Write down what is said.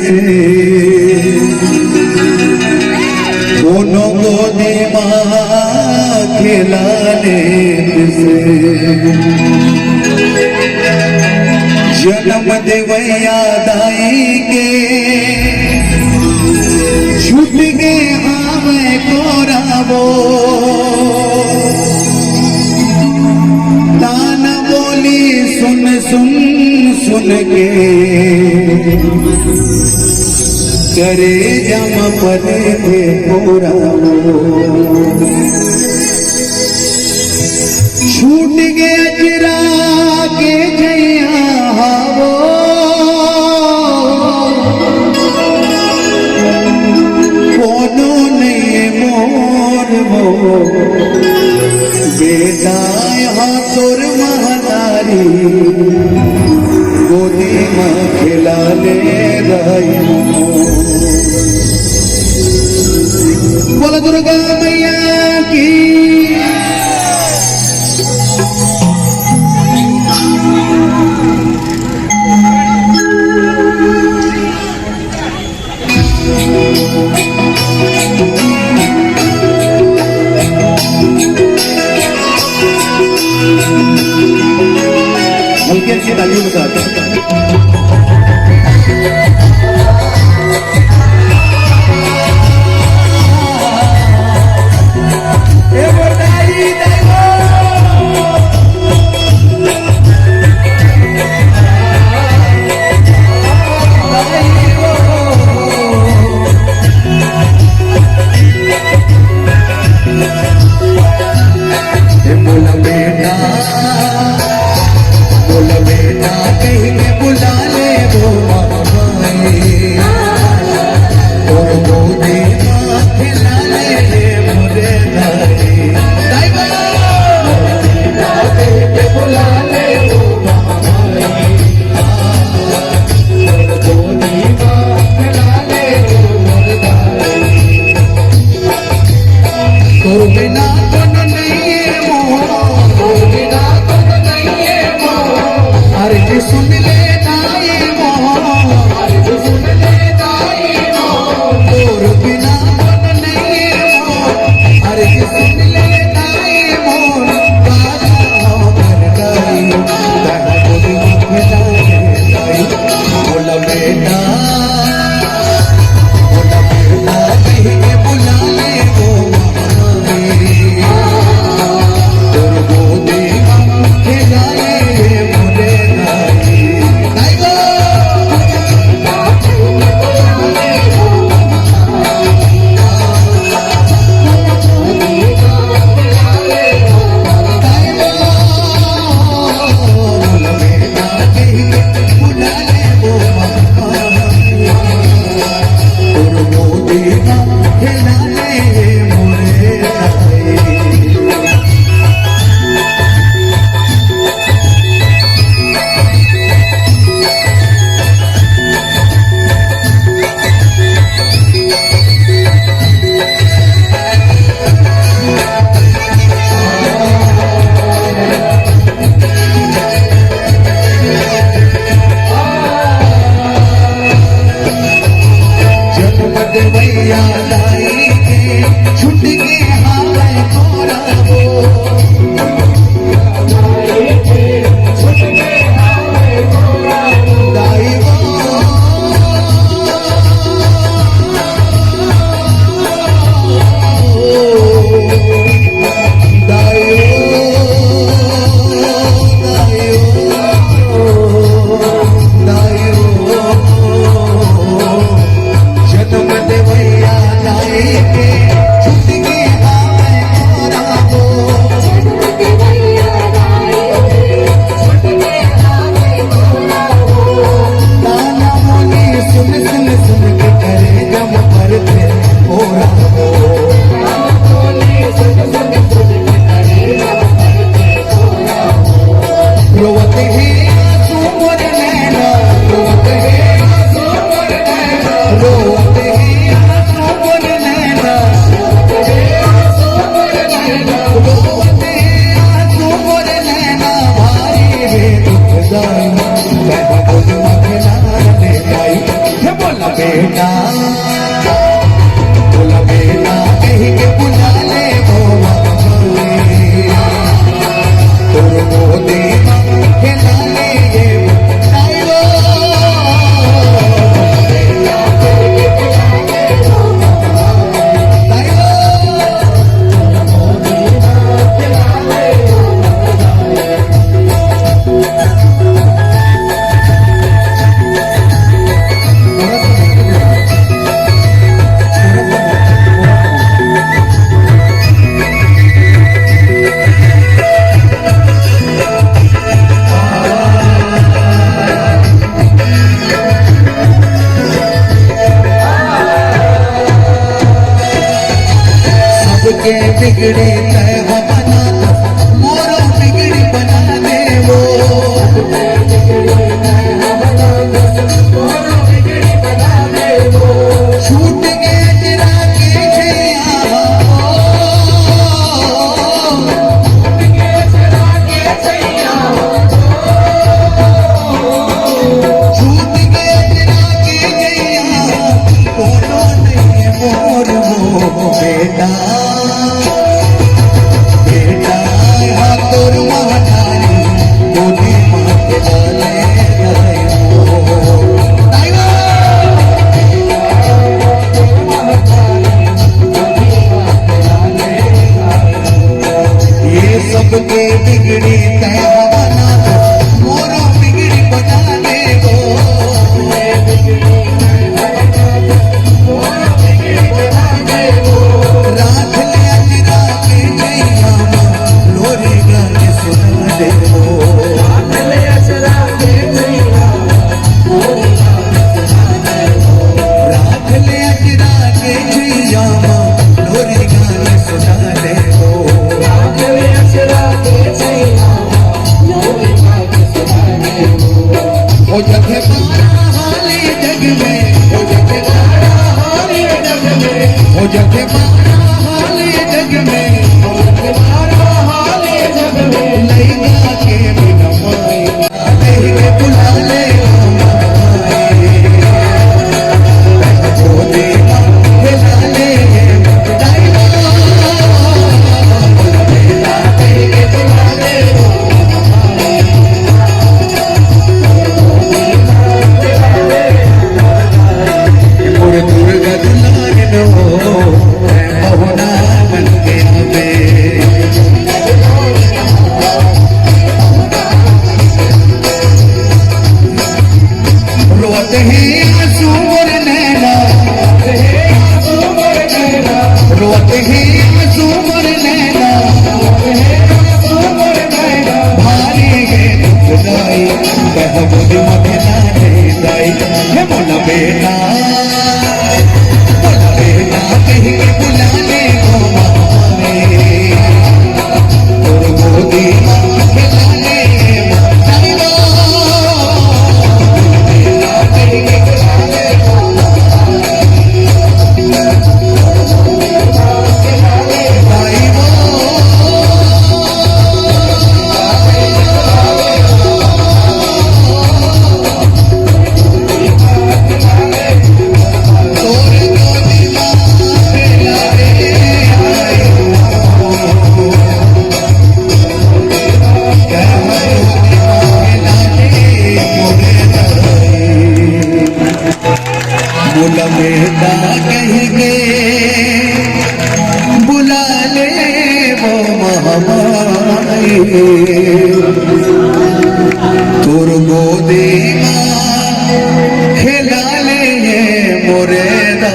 से दोनों गोदी माँ खिलाने से जन्म देवैया दाई के छूट के हमें कोराबो तान बोली सुन सुन सुन के करे जम पले थे कोराबो छूट के अजरा के जैया हावो कोनो नहीं मोर वो बेटा यहाँ तोर महतारी गोदी माँ खिला ले रही बोला दुर्गा मैया की हल्की हल्की तालियों के साथ तय हवाना मोरो बिगड़ी बना दे वो रात ले अजरा के जैया लोरी गाने सुना दे वो रात ले अजरा के जैया लोरी गाने सुना दे वो रात ले अजरा के जैया लोरी गाने सुना दे वो रात ले अजरा के जैया लोरी गाने सुना दे वो ओ जथे मारा हाले जग में ओ जथे मारा हाले जग में ओ जथे मारा हाले जग में ओ जथे मारा हाले जग में लैया के बिना माए के बुला ले रोते हैं आंसू मोर नैना रोते हैं आंसू मोर नैना भारी है खुदाई बहबूद मखना दे दाई हे मोला बेटा कहीं के बुला ले वो माए और गोदी खिला ले बुला बेटा कहेंगे बुला ले वो महामाई तुर गोदी माँ खिला ले मोरे दा